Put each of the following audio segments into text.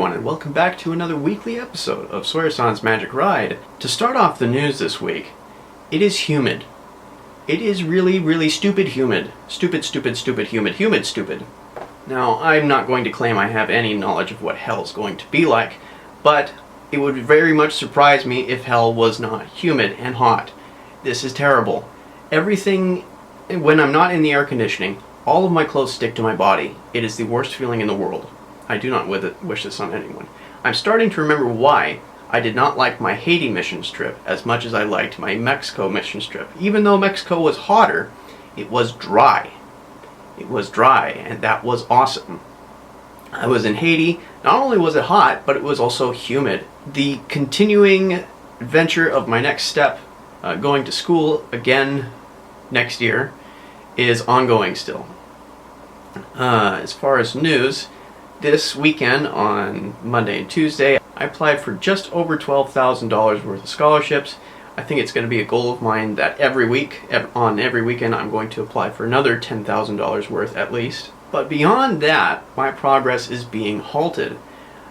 everyone, and welcome back to another weekly episode of Sawyer-san's Magic Ride. To start off the news this week, it is humid. It is really, really stupid humid. Stupid humid. Now, I'm not going to claim I have any knowledge of what hell's going to be like, but it would very much surprise me if hell was not humid and hot. This is terrible. Everything, when I'm not in the air conditioning, all of my clothes stick to my body. It is the worst feeling in the world. I do not wish this on anyone. I'm starting to remember why I did not like my Haiti missions trip as much as I liked my Mexico missions trip. Even though Mexico was hotter, it was dry. It was dry, and that was awesome. I was in Haiti. Not only was it hot, but it was also humid. The continuing adventure of my next step, going to school again next year, is ongoing still. As far as news, this weekend on Monday and Tuesday, I applied for just over $12,000 worth of scholarships. I think it's going to be a goal of mine that every weekend, I'm going to apply for another $10,000 worth at least. But beyond that, my progress is being halted.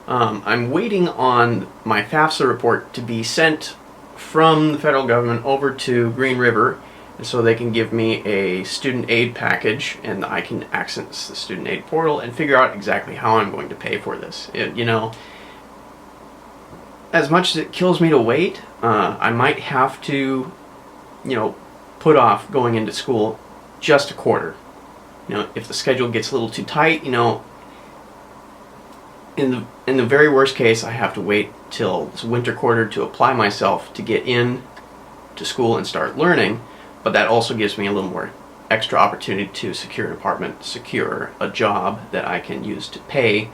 I'm waiting on my FAFSA report to be sent from the federal government over to Green River, so they can give me a student aid package, and I can access the student aid portal and figure out exactly how I'm going to pay for this. As much as it kills me to wait, I might have to, put off going into school just a quarter. If the schedule gets a little too tight, in the very worst case, I have to wait till this winter quarter to apply myself to get in to school and start learning. But that also gives me a little more extra opportunity to secure an apartment, secure a job that I can use to pay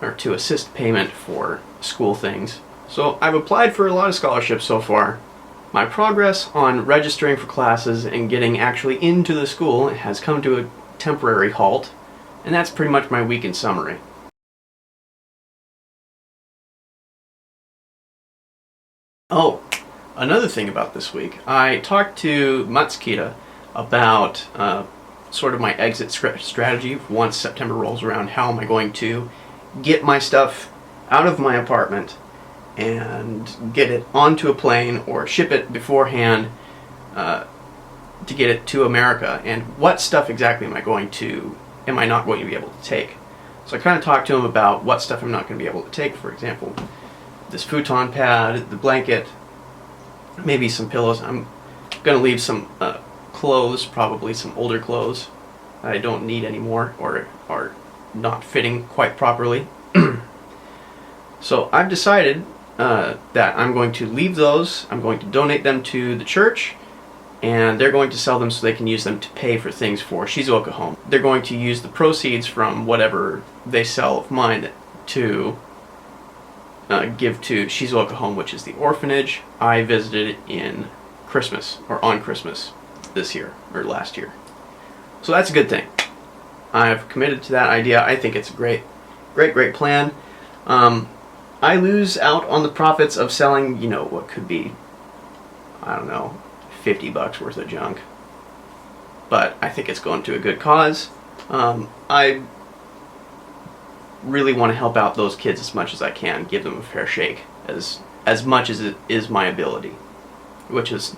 or to assist payment for school things. So I've applied for a lot of scholarships so far. My progress on registering for classes and getting actually into the school has come to a temporary halt, and that's pretty much my week in summary. Oh, another thing about this week, I talked to Matsushita about sort of my exit strategy once September rolls around. How am I going to get my stuff out of my apartment and get it onto a plane or ship it beforehand to get it to America, and what stuff exactly am I not going to be able to take? So I kind of talked to him about what stuff I'm not going to be able to take. For example, this futon pad, the blanket, maybe some pillows. I'm going to leave some clothes, probably some older clothes that I don't need anymore or are not fitting quite properly. So I've decided that I'm going to leave those. I'm going to donate them to the church, and they're going to sell them so they can use them to pay for things for Shizuoka Home. They're going to use the proceeds from whatever they sell of mine to give to Shizuoka Home, which is the orphanage I visited in Christmas, or on Christmas this year, or last year. So that's a good thing. I've committed to that idea. I think it's a great plan. I lose out on the profits of selling, what could be, I don't know, $50 worth of junk. But I think it's going to a good cause. I really want to help out those kids as much as I can, give them a fair shake, as much as it is my ability, which is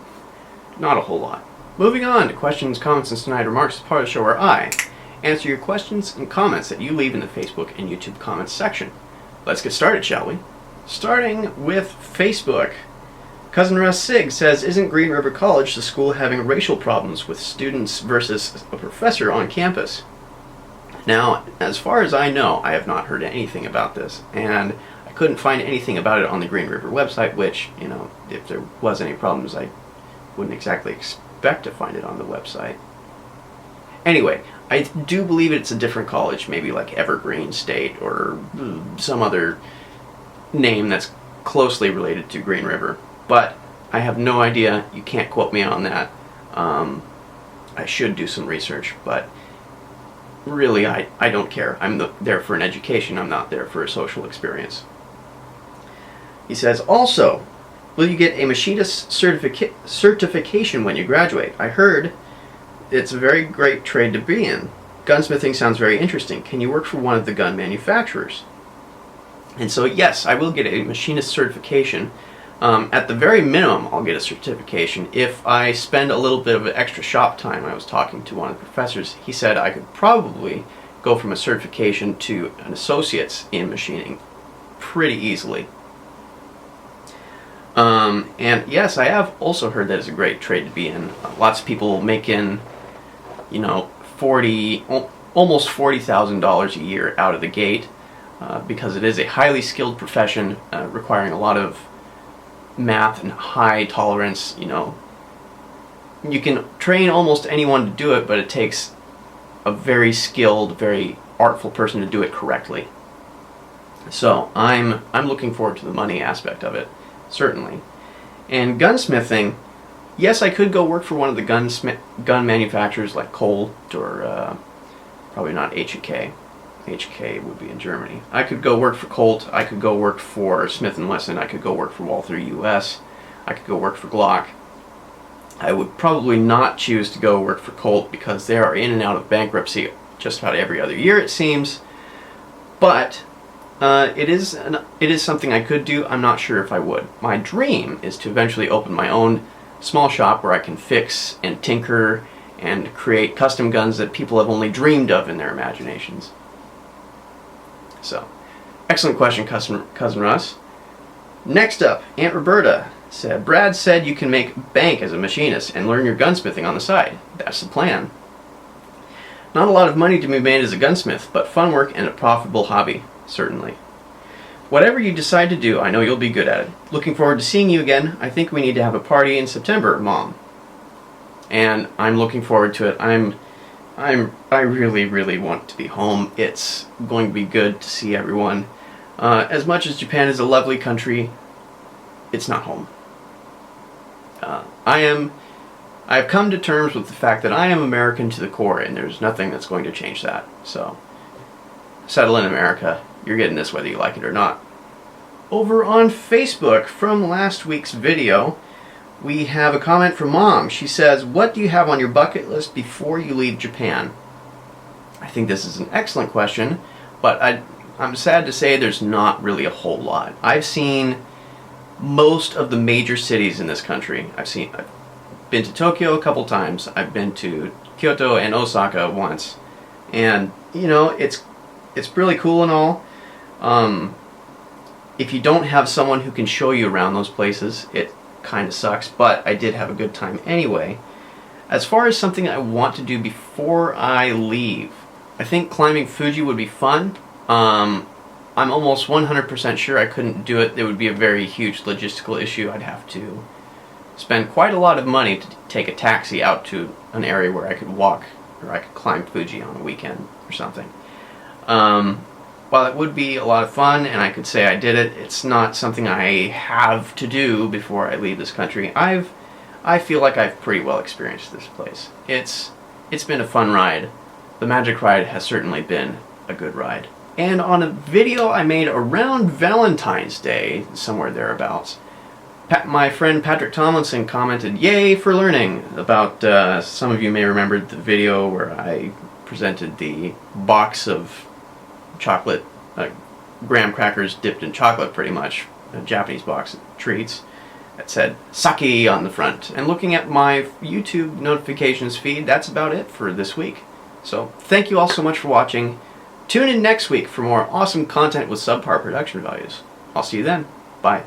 not a whole lot. Moving on to questions, comments, and snide remarks, is part of the show where I answer your questions and comments that you leave in the Facebook and YouTube comments section. Let's get started, shall we? Starting with Facebook. Cousin Russ Sig says, isn't Green River College the school having racial problems with students versus a professor on campus? Now, as far as I know, I have not heard anything about this, and I couldn't find anything about it on the Green River website, which, if there was any problems, I wouldn't exactly expect to find it on the website. Anyway, I do believe it's a different college, maybe like Evergreen State or some other name that's closely related to Green River, but I have no idea. You can't quote me on that. I should do some research, but really, I don't care. I'm there for an education. I'm not there for a social experience. He says, also, will you get a machinist certification when you graduate? I heard it's a very great trade to be in. Gunsmithing sounds very interesting. Can you work for one of the gun manufacturers? And so yes, I will get a machinist certification. At the very minimum, I'll get a certification if I spend a little bit of extra shop time. I was talking to one of the professors. He said I could probably go from a certification to an associate's in machining pretty easily. And yes, I have also heard that it's a great trade to be in. Lots of people making, almost $40,000 a year out of the gate, because it is a highly skilled profession, requiring a lot of math and high tolerance. You can train almost anyone to do it, but it takes a very skilled, very artful person to do it correctly. So I'm looking forward to the money aspect of it, certainly. And gunsmithing, yes, I could go work for one of the gun manufacturers like Colt or probably not H&K. H&K would be in Germany. I could go work for Colt. I could go work for Smith & Wesson. I could go work for Walther US. I could go work for Glock. I would probably not choose to go work for Colt because they are in and out of bankruptcy just about every other year, it seems. But it is something I could do. I'm not sure if I would. My dream is to eventually open my own small shop where I can fix and tinker and create custom guns that people have only dreamed of in their imaginations. So, excellent question, Cousin Russ. Next up, Aunt Roberta said, Brad said you can make bank as a machinist and learn your gunsmithing on the side. That's the plan. Not a lot of money to be made as a gunsmith, but fun work and a profitable hobby. Certainly. Whatever you decide to do, I know you'll be good at it. Looking forward to seeing you again. I think we need to have a party in September, Mom. And I'm looking forward to it. I really, really want to be home. It's going to be good to see everyone. As much as Japan is a lovely country, it's not home. I've come to terms with the fact that I am American to the core, and there's nothing that's going to change that. So, settle in America. You're getting this whether you like it or not. Over on Facebook, from last week's video, we have a comment from Mom. She says, what do you have on your bucket list before you leave Japan? I think this is an excellent question, but I'm sad to say there's not really a whole lot. I've seen most of the major cities in this country. I've been to Tokyo a couple times. I've been to Kyoto and Osaka once. And, it's really cool and all. If you don't have someone who can show you around those places, it kind of sucks, but I did have a good time anyway. As far as something I want to do before I leave, I think climbing Fuji would be fun. I'm almost 100% sure I couldn't do it. It would be a very huge logistical issue. I'd have to spend quite a lot of money to take a taxi out to an area where I could walk, or I could climb Fuji on a weekend or something. While it would be a lot of fun and I could say I did it, it's not something I have to do before I leave this country. I feel like I've pretty well experienced this place. It's been a fun ride. The Magic Ride has certainly been a good ride. And on a video I made around Valentine's Day, somewhere thereabouts, my friend Patrick Tomlinson commented, "Yay for learning," about, some of you may remember the video where I presented the box of chocolate, graham crackers dipped in chocolate, pretty much, a Japanese box of treats. It said sake on the front. And looking at my YouTube notifications feed, that's about it for this week. So thank you all so much for watching. Tune in next week for more awesome content with subpar production values. I'll see you then. Bye.